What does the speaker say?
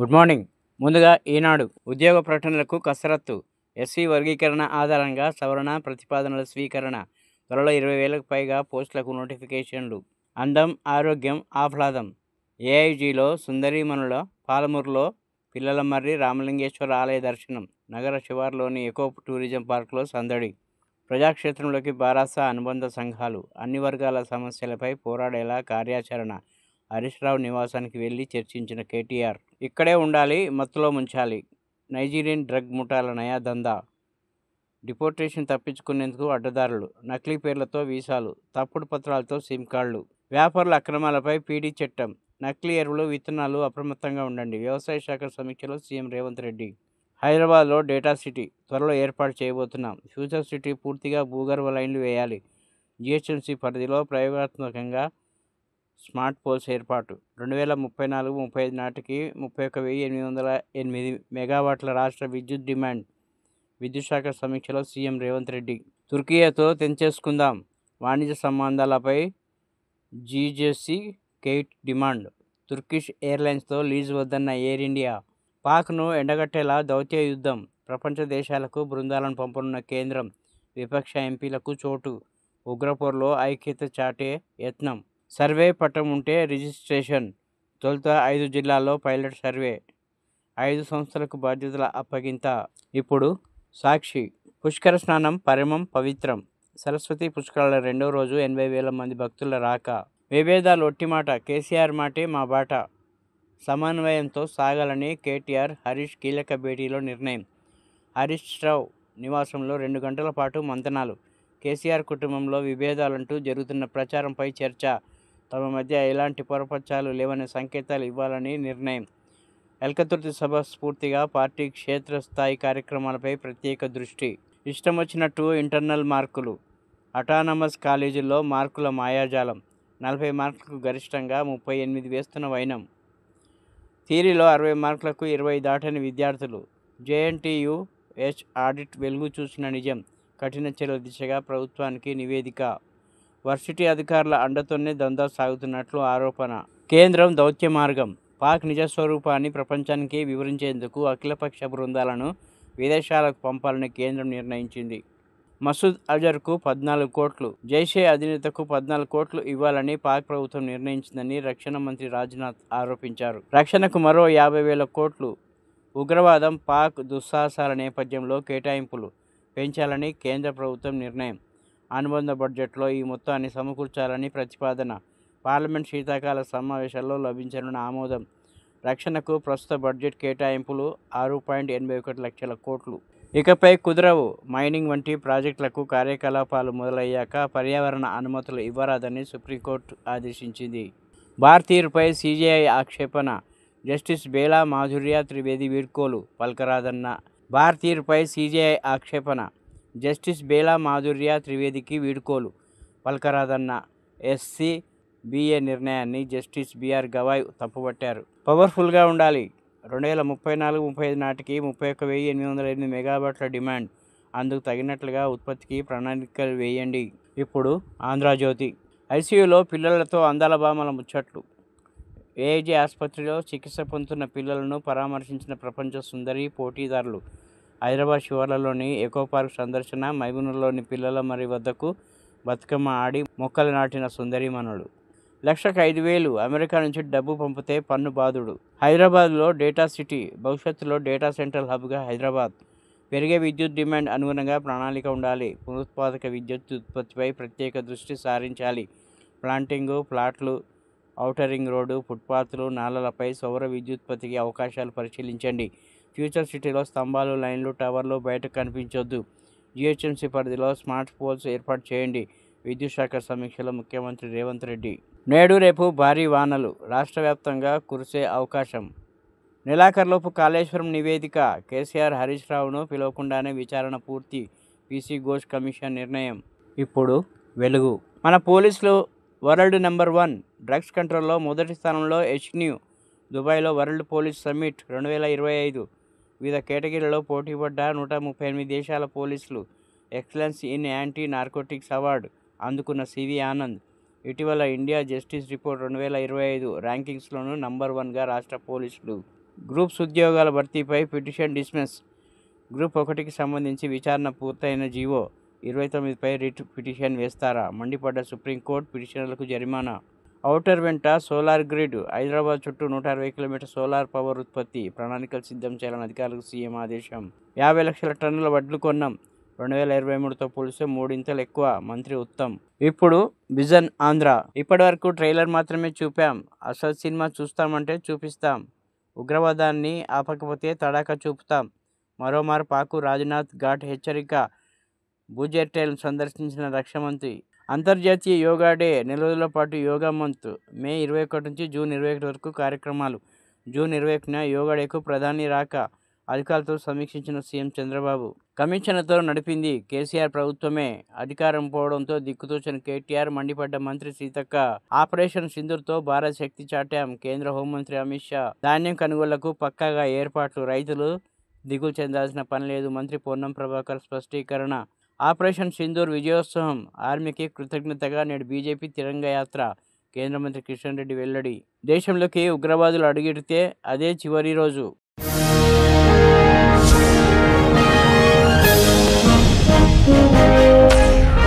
Good morning. ముందుగా ఈనాడు ఉద్యోగ ప్రకటనలకు కసరత్తు. ఎస్సీ వర్గీకరణ ఆధారంగా సవరణ ప్రతిపాదనల స్వీకరణ. త్వరలో 20,000కు పైగా పోస్టులకు నోటిఫికేషన్లు. అందం, ఆరోగ్యం, ఆహ్లాదం. ఏఐజీలో సుందరీమణుల. పాలమూరులో పిల్లలమర్రి రామలింగేశ్వర ఆలయ దర్శనం. నగర శివార్లోని ఎకో టూరిజం పార్కులో సందడి. ప్రజాక్షేత్రంలోకి బారాస అనుబంధ సంఘాలు. అన్ని వర్గాల సమస్యలపై పోరాడేలా కార్యాచరణ. హరీష్ రావు నివాసానికి వెళ్లి చర్చించిన కేటీఆర్. ఇక్కడే ఉండాలి, మత్తులో ముంచాలి. నైజీరియన్ డ్రగ్ ముఠాల నయా దందా. డిపోర్టేషన్ తప్పించుకునేందుకు అడ్డదారులు. నకిలీ పేర్లతో వీసాలు, తప్పుడు పత్రాలతో సిమ్ కార్డులు. వ్యాపారుల అక్రమాలపై పీడీ చట్టం. నకిలీ ఎరువులు, విత్తనాలు అప్రమత్తంగా ఉండండి. వ్యవసాయ శాఖ సమీక్షలో సీఎం రేవంత్ రెడ్డి. హైదరాబాద్లో డేటా సిటీ త్వరలో ఏర్పాటు చేయబోతున్నాం. ఫ్యూచర్ సిటీ పూర్తిగా భూగర్భ లైన్లు వేయాలి. జిహెచ్ఎంసీ పరిధిలో ప్రయోగాత్మకంగా స్మార్ట్ పోల్స్ ఏర్పాటు. 2034-35 నాటికి 31,808 మెగావాట్ల రాష్ట్ర విద్యుత్ డిమాండ్. విద్యుత్ శాఖ సమీక్షలో సీఎం రేవంత్ రెడ్డి. తుర్కియాతో తెంచేసుకుందాం. వాణిజ్య సంబంధాలపై జీజేసీ కేట్ డిమాండ్. తుర్కిష్ ఎయిర్లైన్స్తో లీజు వద్దన్న ఎయిర్ ఇండియా. పాక్ను ఎండగట్టేలా దౌత్య యుద్ధం. ప్రపంచ దేశాలకు బృందాలను పంపనున్న కేంద్రం. విపక్ష ఎంపీలకు చోటు. ఉగ్రపోర్లో ఐక్యత చాటే యత్నం. సర్వే పట్టం ఉంటే రిజిస్ట్రేషన్. తొలుత 5 జిల్లాల్లో పైలట్ సర్వే. 5 సంస్థలకు బాధ్యతల అప్పగింత. ఇప్పుడు సాక్షి. పుష్కర స్నానం పరమం పవిత్రం. సరస్వతి పుష్కరాల రెండో రోజు 80,000 మంది భక్తుల రాక. విభేదాలు ఒట్టిమాట. కేసీఆర్ మాటే మా బాట. సమన్వయంతో సాగాలని కేటీఆర్, హరీష్ కీలక భేటీలో నిర్ణయం. హరీష్ రావు నివాసంలో 2 గంటల పాటు మంతనాలు. కేసీఆర్ కుటుంబంలో విభేదాలంటూ జరుగుతున్న ప్రచారంపై చర్చ. తమ మధ్య ఎలాంటి పొరపచ్చాలు లేవనే సంకేతాలు ఇవ్వాలని నిర్ణయం. ఎల్కతుర్తి సభ స్ఫూర్తిగా పార్టీ క్షేత్రస్థాయి కార్యక్రమాలపై ప్రత్యేక దృష్టి. ఇష్టం వచ్చినట్టు ఇంటర్నల్ మార్కులు. అటానమస్ కాలేజీల్లో మార్కుల మాయాజాలం. 40 మార్కులకు గరిష్టంగా 38 వేస్తున్న వైనం. థియరీలో 60 మార్కులకు 20 దాటని విద్యార్థులు. జేఎన్టీయూహెచ్ ఆడిట్ వెలుగు చూసిన నిజం. కఠిన చర్యల దిశగా ప్రభుత్వానికి నివేదిక. వర్సిటీ అధికారుల అండతోనే దందా సాగుతున్నట్లు ఆరోపణ. కేంద్రం దౌత్య మార్గం. పాక్ నిజస్వరూపాన్ని ప్రపంచానికి వివరించేందుకు అఖిలపక్ష బృందాలను విదేశాలకు పంపాలని కేంద్రం నిర్ణయించింది. మసూద్ అజర్కు 14 కోట్లు, జైషే అధినేతకు 14 కోట్లు ఇవ్వాలని పాక్ ప్రభుత్వం నిర్ణయించిందని రక్షణ మంత్రి రాజ్నాథ్ ఆరోపించారు. రక్షణకు మరో 50,000 కోట్లు. ఉగ్రవాదం, పాక్ దుస్సాహసాల నేపథ్యంలో కేటాయింపులు పెంచాలని కేంద్ర ప్రభుత్వం నిర్ణయం. అనుబంధ బడ్జెట్లో ఈ మొత్తాన్ని సమకూర్చాలని ప్రతిపాదన. పార్లమెంట్ శీతాకాల సమావేశాల్లో లభించనున్న ఆమోదం. రక్షణకు ప్రస్తుత బడ్జెట్ కేటాయింపులు 6.81 లక్షల కోట్లు. ఇకపై కుదరవు. మైనింగ్ వంటి ప్రాజెక్టులకు కార్యకలాపాలు మొదలయ్యాక పర్యావరణ అనుమతులు ఇవ్వరాదని సుప్రీంకోర్టు ఆదేశించింది. భారతీయులపై సీజేఐ ఆక్షేపణ. జస్టిస్ బేలా మాధుర్య త్రివేది వీడ్కోలు పలకరాదన్న. భారతీయులపై సీజేఐ ఆక్షేపణ. జస్టిస్ బేలా మాధుర్య త్రివేదికి వీడ్కోలు పలకరాదన్న ఎస్సీబీఏ నిర్ణయాన్ని జస్టిస్ బీఆర్ గవాయ్ తప్పుపట్టారు. పవర్ఫుల్గా ఉండాలి. 2034-35 నాటికి 31,808 మెగావాట్ల డిమాండ్. అందుకు తగినట్లుగా ఉత్పత్తికి ప్రణాళికలు వేయండి. ఇప్పుడు ఆంధ్రజ్యోతి. ఐసీయూలో పిల్లలతో అందాల భామల ముచ్చట్లు. ఏఐజీ ఆసుపత్రిలో చికిత్స పొందుతున్న పిల్లలను పరామర్శించిన ప్రపంచ సుందరి పోటీదారులు. హైదరాబాద్ శివార్లలోని ఎకో పార్క్ సందర్శన. మైబూనులోని పిల్లలమర్రి వద్దకు బతుకమ్మ ఆడి మొక్కలు నాటిన సుందరీమణులు. లక్షకు 5,000 అమెరికా నుంచి డబ్బు పంపితే పన్ను బాదుడు. హైదరాబాద్లో డేటా సిటీ. భవిష్యత్తులో డేటా సెంట్రల్ హబ్గా హైదరాబాద్. పెరిగే విద్యుత్ డిమాండ్ అనుగుణంగా ప్రణాళిక ఉండాలి. పునరుత్పాదక విద్యుత్ ఉత్పత్తిపై ప్రత్యేక దృష్టి సారించాలి. ప్లాంటింగు, ప్లాట్లు, ఔటర్ రింగ్ రోడ్డు, ఫుట్పాత్లు, నాలలపై సౌర విద్యుత్పత్తికి అవకాశాలు పరిశీలించండి. ఫ్యూచర్ సిటీలో స్తంభాలు, లైన్లు, టవర్లు బయటకు కనిపించొద్దు. జిహెచ్ఎంసీ పరిధిలో స్మార్ట్ పోల్స్ ఏర్పాటు చేయండి. విద్యుత్ శాఖ సమీక్షలో ముఖ్యమంత్రి రేవంత్ రెడ్డి. నేడు రేపు భారీ వానలు. రాష్ట్ర వ్యాప్తంగా కురిసే అవకాశం. నెలాఖరులోపు కాళేశ్వరం నివేదిక. కేసీఆర్, హరీష్ రావును పిలవకుండానే విచారణ పూర్తి. పీసీ ఘోష్ కమిషన్ నిర్ణయం. ఇప్పుడు వెలుగు. మన పోలీసులు వరల్డ్ నెంబర్ 1. డ్రగ్స్ కంట్రోల్లో మొదటి స్థానంలో హెచ్న్యూ. దుబాయ్లో వరల్డ్ పోలీస్ సమ్మిట్ 2025. వివిధ కేటగిరీలలో పోటీపడ్డ 138 దేశాల పోలీసులు. Excellence in anti narcotics award అందుకున్న సివి ఆనంద్. ఇటీవల ఇండియా జస్టిస్ రిపోర్ట్ 2025 ర్యాంకింగ్స్లోనూ నంబర్ 1గా రాష్ట్ర పోలీసులు. గ్రూప్స్ ఉద్యోగాల భర్తీపై పిటిషన్ డిస్మిస్. గ్రూప్ 1కి సంబంధించి విచారణ పూర్తయిన జీవో 29పై రిట్ పిటిషన్ వేస్తారా? మండిపడ్డ సుప్రీంకోర్టు, పిటిషనర్లకు జరిమానా. ఔటర్ వెంట సోలార్ గ్రిడ్. హైదరాబాద్ చుట్టూ 160 కిలోమీటర్ సోలార్ పవర్ ఉత్పత్తి ప్రణాళికలు సిద్ధం చేయాలని అధికారులకు సీఎం ఆదేశం. 50 లక్షల టన్నుల వడ్లు కొన్నాం. 2023తో పోలిస్తే మూడింతలు ఎక్కువ. మంత్రి ఉత్తమ్. ఇప్పుడు విజన్ ఆంధ్ర. ఇప్పటివరకు ట్రైలర్ మాత్రమే చూపాం. అసలు సినిమా చూస్తామంటే చూపిస్తాం. ఉగ్రవాదాన్ని ఆపకపోతే తడాకా చూపుతాం. మరోమారు పాక్ రాజ్నాథ్ ఘాట్ హెచ్చరిక. భూజెట్టేలను సందర్శించిన రక్షణ మంత్రి. అంతర్జాతీయ యోగా డే. నెల రోజుల పాటు యోగా మంత్. మే 21 నుంచి జూన్ 21 వరకు కార్యక్రమాలు. జూన్ 21న యోగా డేకు ప్రధాని రాక. అధికారులతో సమీక్షించిన సీఎం చంద్రబాబు. కమిషన్లతో నడిపింది కేసీఆర్ ప్రభుత్వమే. అధికారం పోవడంతో దిక్కుతోచని కేటీఆర్. మండిపడ్డ మంత్రి సీతక్క. ఆపరేషన్ సింధూర్తో భారత్ శక్తి చాటాం. కేంద్ర హోంమంత్రి అమిత్ షా. ధాన్యం కొనుగోళ్లకు పక్కాగా ఏర్పాట్లు. రైతులు దిగులు చెందాల్సిన పని లేదు. మంత్రి పొన్నం ప్రభాకర్ స్పష్టీకరణ. ఆపరేషన్ సింధూర్ విజయోత్సవం. ఆర్మీకి కృతజ్ఞతగా నేడు బీజేపీ తిరంగ యాత్ర. కేంద్ర మంత్రి కిషన్ రెడ్డి వెల్లడి. దేశంలోకి ఉగ్రవాదులు అడుగిడితే అదే చివరి రోజు.